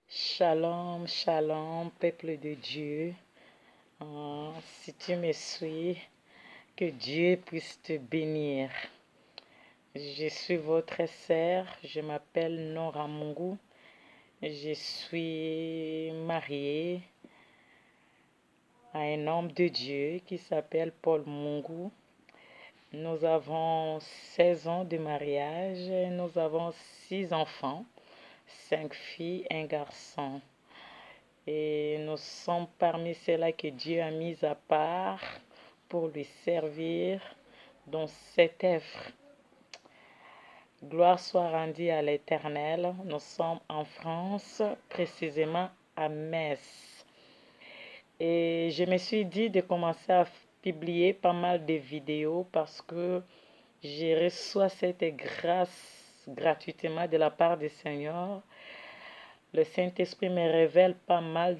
Shalom, shalom, peuple de Dieu. Si tu me suis, que Dieu puisse te bénir. Je suis votre sœur, je m'appelle Nora Mungu. Je suis mariée à un homme de Dieu qui s'appelle Paul Mungu. Nous avons 16 ans de mariage et nous avons 6 enfants, 5 filles, un garçon. Et nous sommes parmi ceux-là que Dieu a mis à part pour lui servir dans cette œuvre. Gloire soit rendue à l'Éternel. Nous sommes en France, précisément à Metz. Et je me suis dit de commencer à publier pas mal de vidéos parce que je reçois cette grâce gratuitement de la part du Seigneur. Le Saint-Esprit me révèle pas mal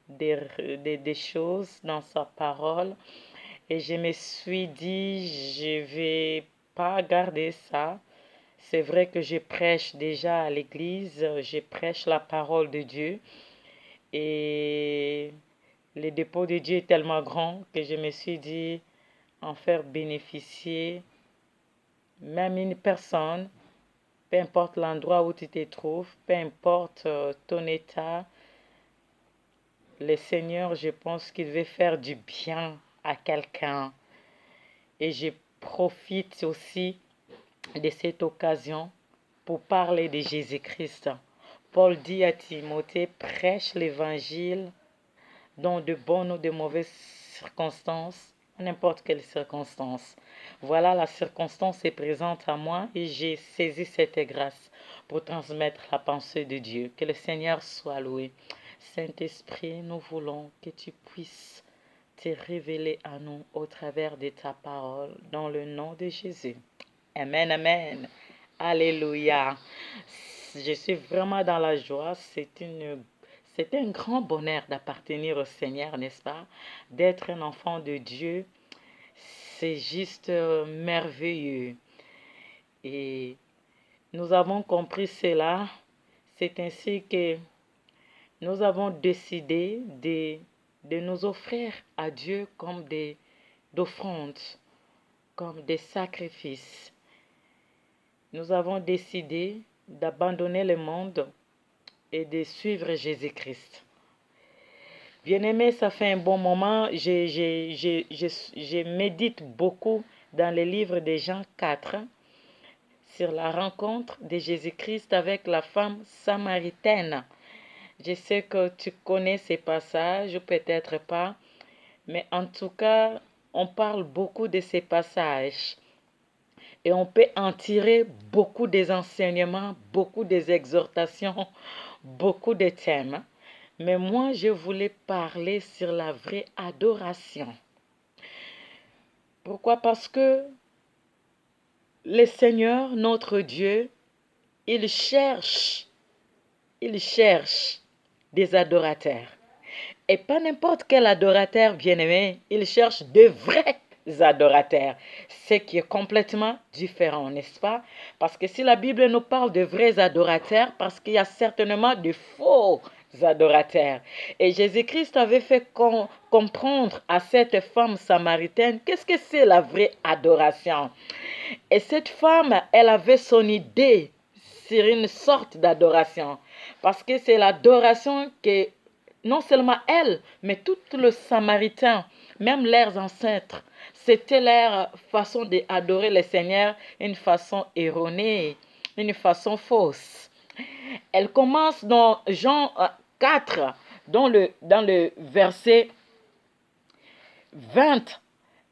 des choses dans sa parole et je me suis dit, je vais pas garder ça. C'est vrai que je prêche déjà à l'église, je prêche la parole de Dieu et le dépôt de Dieu est tellement grand que je me suis dit en faire bénéficier même une personne, peu importe l'endroit où tu te trouves, peu importe ton état. Le Seigneur, je pense qu'il veut faire du bien à quelqu'un. Et je profite aussi de cette occasion pour parler de Jésus-Christ. Paul dit à Timothée, prêche l'évangile dans de bonnes ou de mauvaises circonstances, n'importe quelle circonstance. Voilà, la circonstance est présente à moi et j'ai saisi cette grâce pour transmettre la pensée de Dieu. Que le Seigneur soit loué. Saint-Esprit, nous voulons que tu puisses te révéler à nous au travers de ta parole, dans le nom de Jésus. Amen, amen. Alléluia. Je suis vraiment dans la joie. C'est un grand bonheur d'appartenir au Seigneur, n'est-ce pas? D'être un enfant de Dieu, c'est juste merveilleux. Et nous avons compris cela. C'est ainsi que nous avons décidé de nous offrir à Dieu comme des offrandes, comme des sacrifices. Nous avons décidé d'abandonner le monde et de suivre Jésus-Christ. Bien-aimé, ça fait un bon moment. Je médite beaucoup dans le livre de Jean 4 sur la rencontre de Jésus-Christ avec la femme samaritaine. Je sais que tu connais ces passages, peut-être pas, mais en tout cas, on parle beaucoup de ces passages. Et on peut en tirer beaucoup des enseignements, beaucoup des exhortations, beaucoup de thèmes. Mais moi, je voulais parler sur la vraie adoration. Pourquoi? Parce que le Seigneur, notre Dieu, il cherche des adorateurs. Et pas n'importe quel adorateur bien-aimé, il cherche de vrais adorateurs. Ce qui est complètement différent, n'est-ce pas? Parce que si la Bible nous parle de vrais adorateurs, parce qu'il y a certainement de faux adorateurs. Et Jésus-Christ avait fait comprendre à cette femme samaritaine qu'est-ce que c'est la vraie adoration. Et cette femme, elle avait son idée sur une sorte d'adoration. Parce que c'est l'adoration que non seulement elle, mais tout le Samaritain, même leurs ancêtres, c'était leur façon d'adorer le Seigneur, une façon erronée, une façon fausse. Elle commence dans Jean 4, dans le verset 20.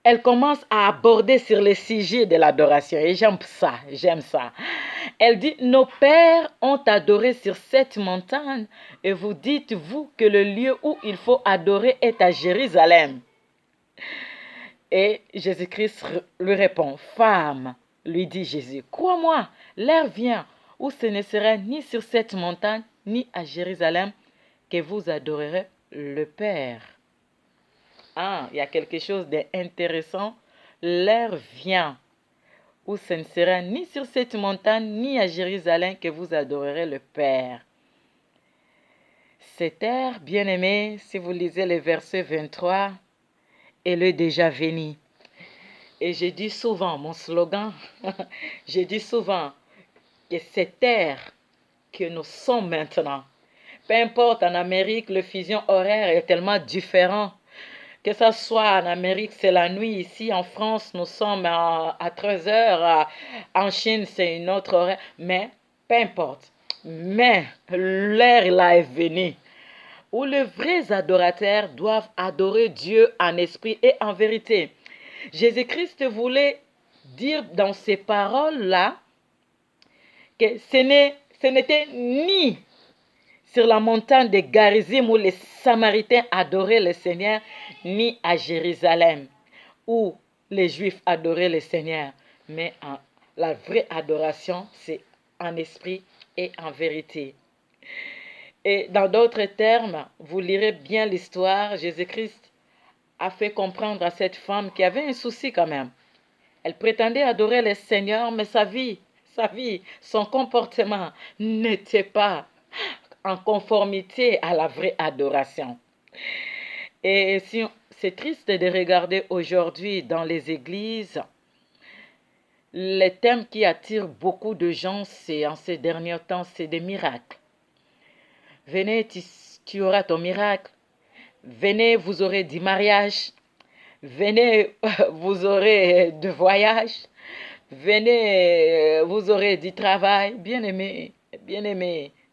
Elle commence à aborder sur le sujet de l'adoration. Et j'aime ça, j'aime ça. Elle dit, nos pères ont adoré sur cette montagne et vous dites, vous, que le lieu où il faut adorer est à Jérusalem. Et Jésus-Christ lui répond, femme, lui dit Jésus, crois-moi, l'heure vient où ce ne sera ni sur cette montagne, ni à Jérusalem que vous adorerez le Père. Ah, il y a quelque chose d'intéressant. L'heure vient où ce ne sera ni sur cette montagne, ni à Jérusalem que vous adorerez le Père. Cette ère, bien-aimé, si vous lisez le verset 23, elle est déjà venue. Et je dis souvent, mon slogan, je dis souvent que cette ère que nous sommes maintenant, peu importe en Amérique, le fusion horaire est tellement différent. Que ce soit en Amérique, c'est la nuit. Ici, en France, nous sommes à 13 heures. En Chine, c'est une autre horaire. Mais, peu importe. Mais, l'heure là est venue où les vrais adorateurs doivent adorer Dieu en esprit et en vérité. Jésus-Christ voulait dire dans ces paroles-là que ce n'était ni sur la montagne de Garizim où les Samaritains adoraient le Seigneur, ni à Jérusalem où les Juifs adoraient le Seigneur. Mais la vraie adoration, c'est en esprit et en vérité. Et dans d'autres termes, vous lirez bien l'histoire, Jésus-Christ a fait comprendre à cette femme qui avait un souci quand même. Elle prétendait adorer le Seigneur, mais sa vie, son comportement n'était pas en conformité à la vraie adoration. Et c'est triste de regarder aujourd'hui dans les églises, les thèmes qui attirent beaucoup de gens, c'est en ces derniers temps, c'est des miracles. Venez, tu auras ton miracle. Venez, vous aurez du mariage. Venez, vous aurez de voyage. Venez, vous aurez du travail. Bien-aimés,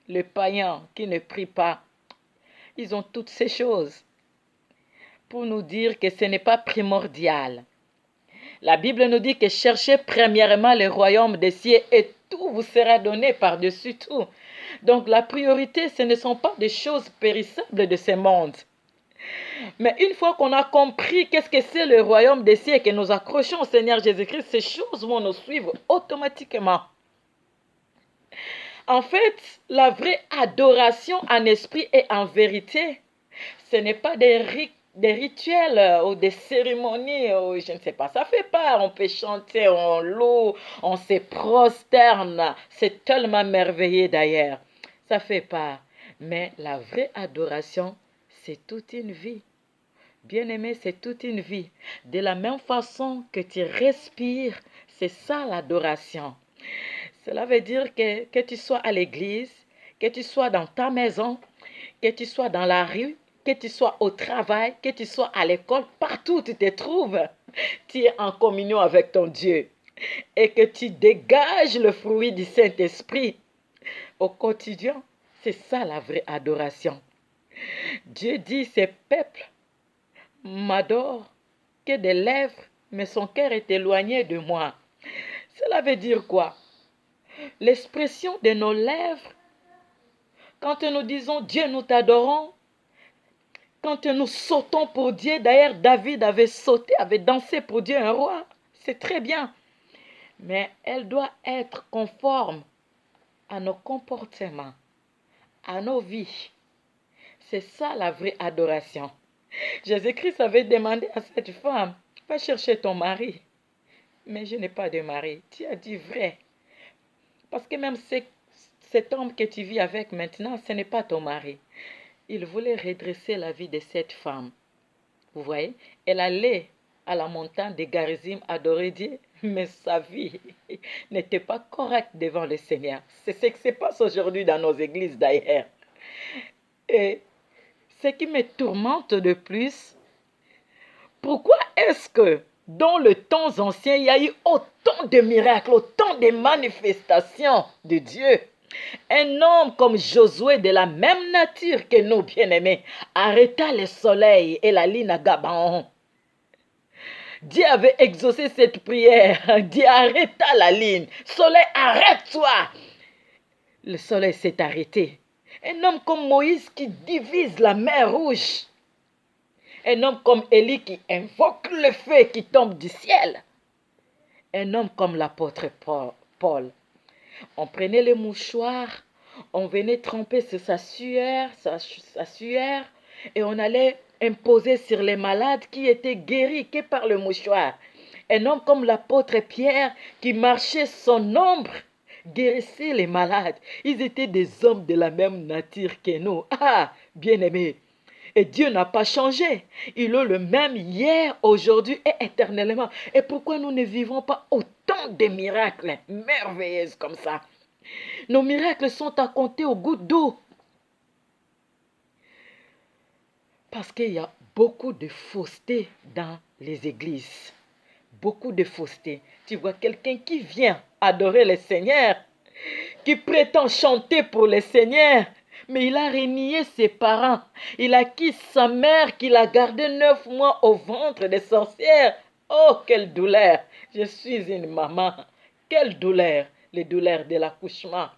les païens qui ne prient pas, ils ont toutes ces choses pour nous dire que ce n'est pas primordial. La Bible nous dit que cherchez premièrement le royaume des cieux et tout vous sera donné par-dessus tout. Donc la priorité, ce ne sont pas des choses périssables de ce monde. Mais une fois qu'on a compris qu'est-ce que c'est le royaume des cieux et que nous accrochons au Seigneur Jésus-Christ, ces choses vont nous suivre automatiquement. En fait, la vraie adoration en esprit et en vérité, ce n'est pas des rituels ou des cérémonies, ou je ne sais pas, ça fait pas, on peut chanter, on loue, on se prosterne, c'est tellement merveilleux d'ailleurs, ça fait pas. Mais la vraie adoration, c'est toute une vie. Bien-aimé, c'est toute une vie. De la même façon que tu respires, c'est ça l'adoration. Cela veut dire que tu sois à l'église, que tu sois dans ta maison, que tu sois dans la rue, que tu sois au travail, que tu sois à l'école, partout où tu te trouves, tu es en communion avec ton Dieu. Et que tu dégages le fruit du Saint-Esprit au quotidien. C'est ça la vraie adoration. Dieu dit, ce peuple m'adore que des lèvres, mais son cœur est éloigné de moi. Cela veut dire quoi? L'expression de nos lèvres, quand nous disons Dieu, nous t'adorons, quand nous sautons pour Dieu, d'ailleurs David avait sauté, avait dansé pour Dieu un roi, c'est très bien. Mais elle doit être conforme à nos comportements, à nos vies. C'est ça la vraie adoration. Jésus-Christ avait demandé à cette femme, va chercher ton mari. Mais je n'ai pas de mari. Tu as dit vrai. Parce que même cet homme que tu vis avec maintenant, ce n'est pas ton mari. Il voulait redresser la vie de cette femme. Vous voyez, elle allait à la montagne de Garizim adorer Dieu, mais sa vie n'était pas correcte devant le Seigneur. C'est ce qui se passe aujourd'hui dans nos églises d'ailleurs. Et ce qui me tourmente de plus, pourquoi est-ce que dans le temps ancien, il y a eu autant de miracles, autant de manifestations de Dieu? Un homme comme Josué, de la même nature que nous, bien-aimés, arrêta le soleil et la lune à Gabaon. Dieu avait exaucé cette prière. Dieu arrêta la ligne. Soleil, arrête-toi. Le soleil s'est arrêté. Un homme comme Moïse qui divise la mer Rouge. Un homme comme Élie qui invoque le feu qui tombe du ciel. Un homme comme l'apôtre Paul. On prenait le mouchoir, on venait tremper sur sa sueur, et on allait imposer sur les malades qui étaient guéris que par le mouchoir. Un homme comme l'apôtre Pierre qui marchait son ombre guérissaient les malades. Ils étaient des hommes de la même nature que nous. Ah, bien-aimés. Et Dieu n'a pas changé. Il est le même hier, aujourd'hui et éternellement. Et pourquoi nous ne vivons pas autant de miracles merveilleux comme ça? Nos miracles sont à compter au gouttes d'eau. Parce qu'il y a beaucoup de fausseté dans les églises. Beaucoup de fausseté. Tu vois quelqu'un qui vient adorer le Seigneur, qui prétend chanter pour le Seigneur, mais il a renié ses parents. Il a quitté sa mère qu'il a gardé 9 mois au ventre des sorcières. Oh, quelle douleur! Je suis une maman. Quelle douleur! Les douleurs de l'accouchement.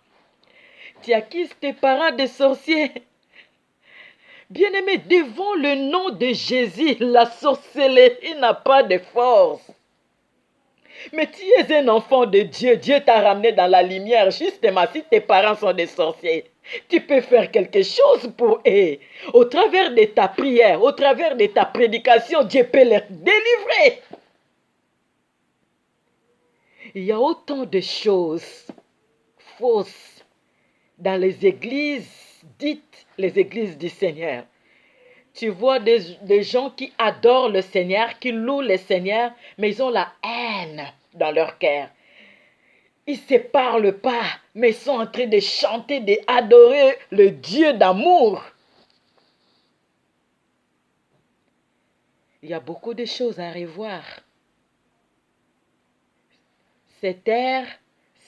Tu as quitté tes parents des sorciers. Bien-aimé, devant le nom de Jésus, la sorcellerie n'a pas de force. Mais tu es un enfant de Dieu. Dieu t'a ramené dans la lumière. Justement, si tes parents sont des sorciers, tu peux faire quelque chose pour eux. Au travers de ta prière, au travers de ta prédication, Dieu peut les délivrer. Il y a autant de choses fausses dans les églises dites les églises du Seigneur. Tu vois des gens qui adorent le Seigneur, qui louent le Seigneur, mais ils ont la haine dans leur cœur. Ils ne se parlent pas, mais ils sont en train de chanter, d'adorer le Dieu d'amour. Il y a beaucoup de choses à revoir. Cette ère,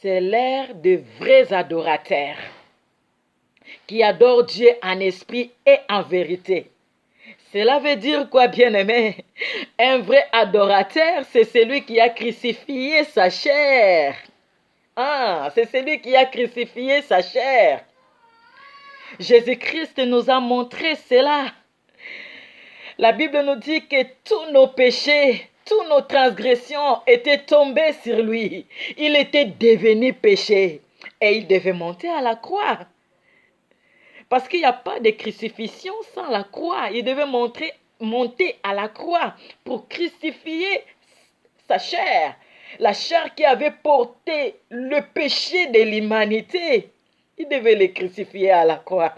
c'est l'ère de vrais adorateurs qui adorent Dieu en esprit et en vérité. Cela veut dire quoi, bien-aimé? Un vrai adorateur, c'est celui qui a crucifié sa chair. Ah, c'est celui qui a crucifié sa chair. Jésus-Christ nous a montré cela. La Bible nous dit que tous nos péchés, toutes nos transgressions étaient tombées sur lui. Il était devenu péché et il devait monter à la croix. Parce qu'il n'y a pas de crucifixion sans la croix. Il devait monter à la croix pour crucifier sa chair. La chair qui avait porté le péché de l'humanité. Il devait le crucifier à la croix.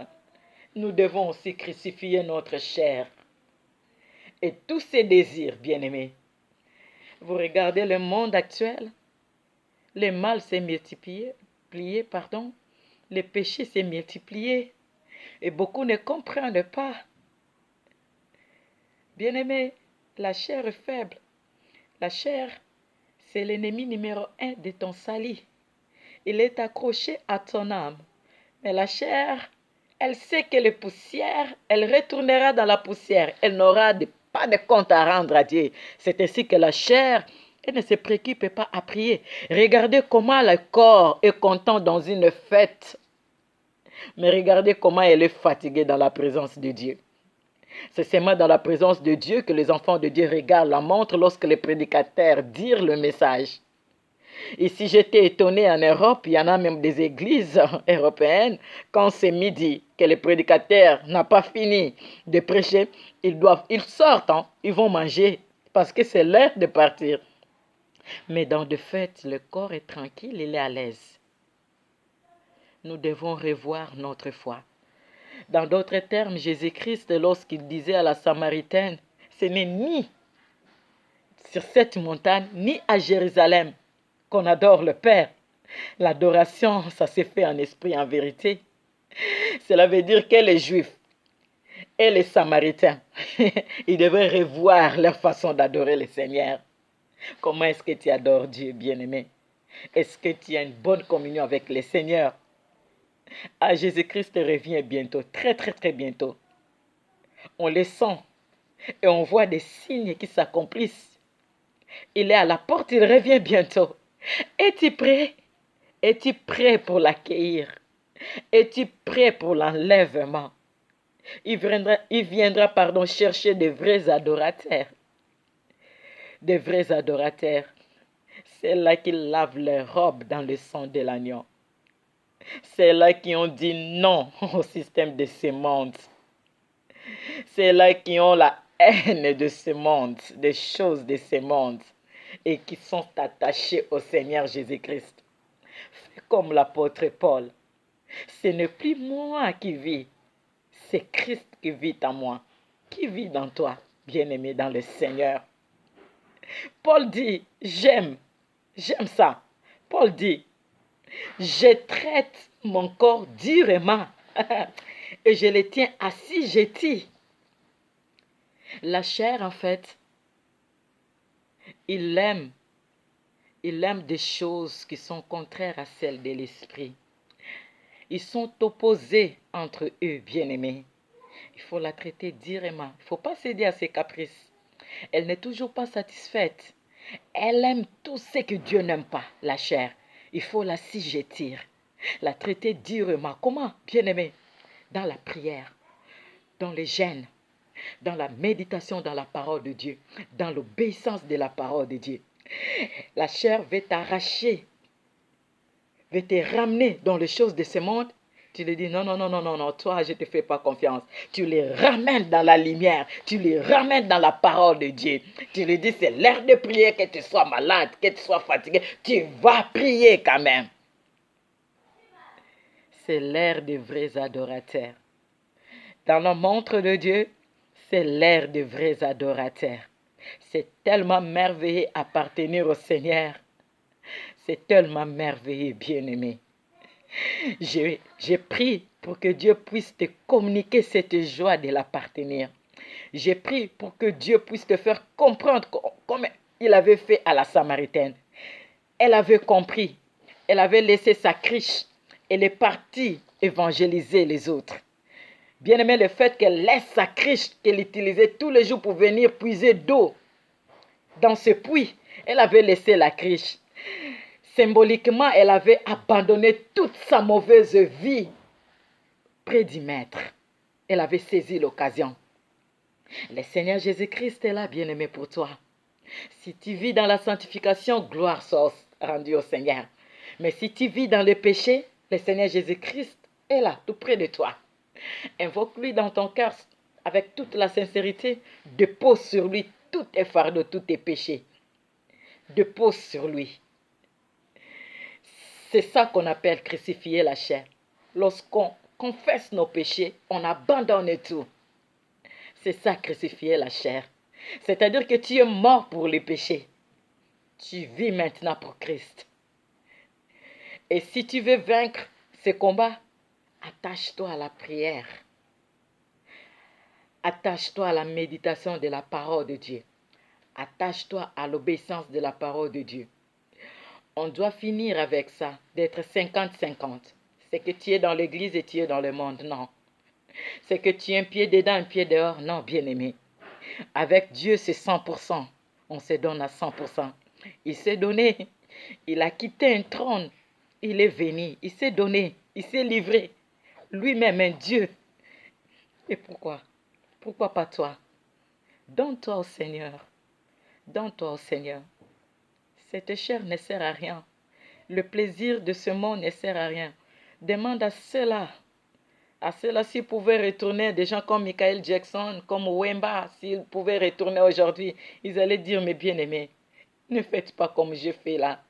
Nous devons aussi crucifier notre chair. Et tous ces désirs, bien-aimés. Vous regardez le monde actuel. Le mal s'est multiplié, le péché s'est multiplié. Et beaucoup ne comprennent pas. Bien-aimé, la chair est faible. La chair, c'est l'ennemi numéro 1 de ton salut. Il est accroché à ton âme. Mais la chair, elle sait que les poussières, elle retournera dans la poussière. Elle n'aura pas de compte à rendre à Dieu. C'est ainsi que la chair, elle ne se préoccupe pas à prier. Regardez comment le corps est content dans une fête. Mais regardez comment elle est fatiguée dans la présence de Dieu. C'est seulement dans la présence de Dieu que les enfants de Dieu regardent la montre lorsque les prédicateurs disent le message. Ici, j'étais étonné en Europe, il y en a même des églises européennes, quand c'est midi, que les prédicateurs n'ont pas fini de prêcher, ils sortent, ils vont manger, parce que c'est l'heure de partir. Mais dans de fait, le corps est tranquille, il est à l'aise. Nous devons revoir notre foi. Dans d'autres termes, Jésus-Christ, lorsqu'il disait à la Samaritaine, ce n'est ni sur cette montagne, ni à Jérusalem qu'on adore le Père. L'adoration, ça s'est fait en esprit et en vérité. Cela veut dire que les Juifs et les Samaritains, ils devraient revoir leur façon d'adorer le Seigneur. Comment est-ce que tu adores Dieu, bien-aimé? Est-ce que tu as une bonne communion avec le Seigneur? Ah, Jésus-Christ revient bientôt, très très très bientôt. On le sent et on voit des signes qui s'accomplissent. Il est à la porte, il revient bientôt. Es-tu prêt? Es-tu prêt pour l'accueillir? Es-tu prêt pour l'enlèvement? Il viendra, chercher de vrais adorateurs. De vrais adorateurs. C'est là qu'ils lavent leurs robes dans le sang de l'agneau. C'est là qui ont dit non au système de ce monde. C'est là qui ont la haine de ce monde, des choses de ce monde, et qui sont attachés au Seigneur Jésus-Christ. comme l'apôtre Paul. Ce n'est plus moi qui vis, c'est Christ qui vit en moi, qui vit dans toi, bien-aimé dans le Seigneur. Paul dit, j'aime ça. Paul dit, je traite mon corps durement et je le tiens assujetti. La chair, en fait, il aime des choses qui sont contraires à celles de l'esprit. Ils sont opposés entre eux, bien-aimés. Il faut la traiter durement. Il ne faut pas céder à ses caprices. Elle n'est toujours pas satisfaite. Elle aime tout ce que Dieu n'aime pas, la chair. Il faut la sujettir, la traiter durement. Comment, bien-aimé? Dans la prière, dans le jeûne, dans la méditation, dans la parole de Dieu, dans l'obéissance de la parole de Dieu. La chair veut t'arracher, veut te ramener dans les choses de ce monde. Tu lui dis, non, non, non, non, non, non, toi, je ne te fais pas confiance. Tu les ramènes dans la lumière. Tu les ramènes dans la parole de Dieu. Tu lui dis, c'est l'heure de prier, que tu sois malade, que tu sois fatigué. Tu vas prier quand même. C'est l'ère des vrais adorateurs. Dans le montre de Dieu, c'est l'ère des vrais adorateurs. C'est tellement merveilleux appartenir au Seigneur. C'est tellement merveilleux, bien-aimé. J'ai prié pour que Dieu puisse te communiquer cette joie de l'appartenir. J'ai prié pour que Dieu puisse te faire comprendre comme il avait fait à la Samaritaine. Elle avait compris. Elle avait laissé sa criche. Elle est partie évangéliser les autres. Bien aimé, le fait qu'elle laisse sa criche qu'elle utilisait tous les jours pour venir puiser d'eau dans ce puits, elle avait laissé la criche. Symboliquement, elle avait abandonné toute sa mauvaise vie près du Maître. Elle avait saisi l'occasion. Le Seigneur Jésus-Christ est là, bien-aimé, pour toi. Si tu vis dans la sanctification, gloire soit rendue au Seigneur. Mais si tu vis dans le péché, le Seigneur Jésus-Christ est là, tout près de toi. Invoque-lui dans ton cœur avec toute la sincérité. Dépose sur lui tous tes fardeaux, tous tes péchés. Dépose sur lui. C'est ça qu'on appelle crucifier la chair. Lorsqu'on confesse nos péchés, on abandonne tout. C'est ça, crucifier la chair. C'est-à-dire que tu es mort pour les péchés. Tu vis maintenant pour Christ. Et si tu veux vaincre ce combat, attache-toi à la prière. Attache-toi à la méditation de la parole de Dieu. Attache-toi à l'obéissance de la parole de Dieu. On doit finir avec ça, d'être 50-50. C'est que tu es dans l'église et tu es dans le monde. Non. C'est que tu es un pied dedans, un pied dehors. Non, bien-aimé. Avec Dieu, c'est 100%. On se donne à 100%. Il s'est donné. Il a quitté un trône. Il est venu. Il s'est donné. Il s'est livré. Lui-même, un Dieu. Et pourquoi? Pourquoi pas toi? Donne-toi au Seigneur. Donne-toi au Seigneur. Cette chair ne sert à rien. Le plaisir de ce monde ne sert à rien. Demande à ceux-là s'ils pouvaient retourner, des gens comme Michael Jackson, comme Wemba, s'ils pouvaient retourner aujourd'hui, ils allaient dire, mes bien-aimés, ne faites pas comme je fais là.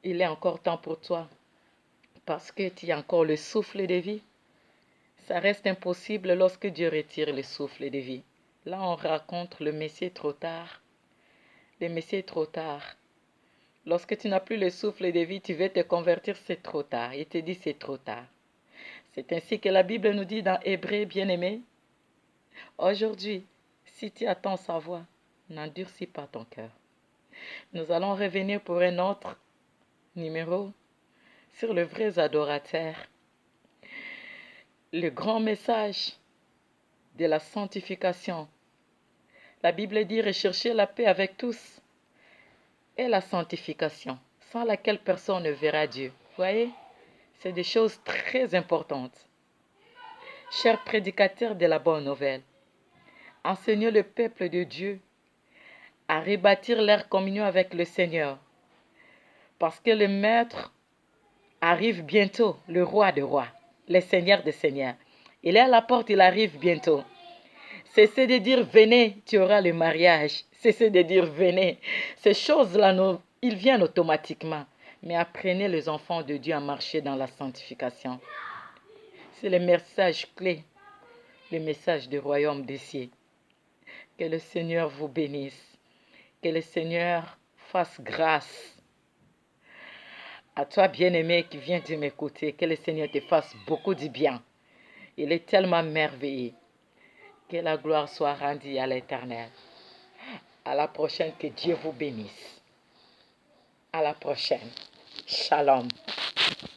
Il est encore temps pour toi, parce que tu as encore le souffle de vie. Ça reste impossible lorsque Dieu retire le souffle de vie. Là, on raconte le Messie trop tard. Le Messie est trop tard. Lorsque tu n'as plus le souffle de vie, tu veux te convertir, c'est trop tard. Il te dit c'est trop tard. C'est ainsi que la Bible nous dit dans Hébreux, bien-aimé. Aujourd'hui, si tu attends sa voix, n'endurcis pas ton cœur. Nous allons revenir pour un autre numéro sur le vrai adorateur. Le grand message de la sanctification. La Bible dit rechercher la paix avec tous et la sanctification, sans laquelle personne ne verra Dieu. Vous voyez, c'est des choses très importantes. Chers prédicateurs de la bonne nouvelle, enseignez le peuple de Dieu à rebâtir leur communion avec le Seigneur, parce que le Maître arrive bientôt, le Roi des rois, le Seigneur des seigneurs. Il est à la porte, il arrive bientôt. Cessez de dire venez, tu auras le mariage. Cessez de dire venez. Ces choses-là Ils viennent automatiquement. Mais apprenez les enfants de Dieu à marcher dans la sanctification. C'est le message clé, le message du royaume des cieux. Que le Seigneur vous bénisse. Que le Seigneur fasse grâce à toi, bien-aimé, qui viens de m'écouter. Que le Seigneur te fasse beaucoup de bien. Il est tellement merveilleux. Que la gloire soit rendue à l'Éternel. À la prochaine, que Dieu vous bénisse. À la prochaine. Shalom.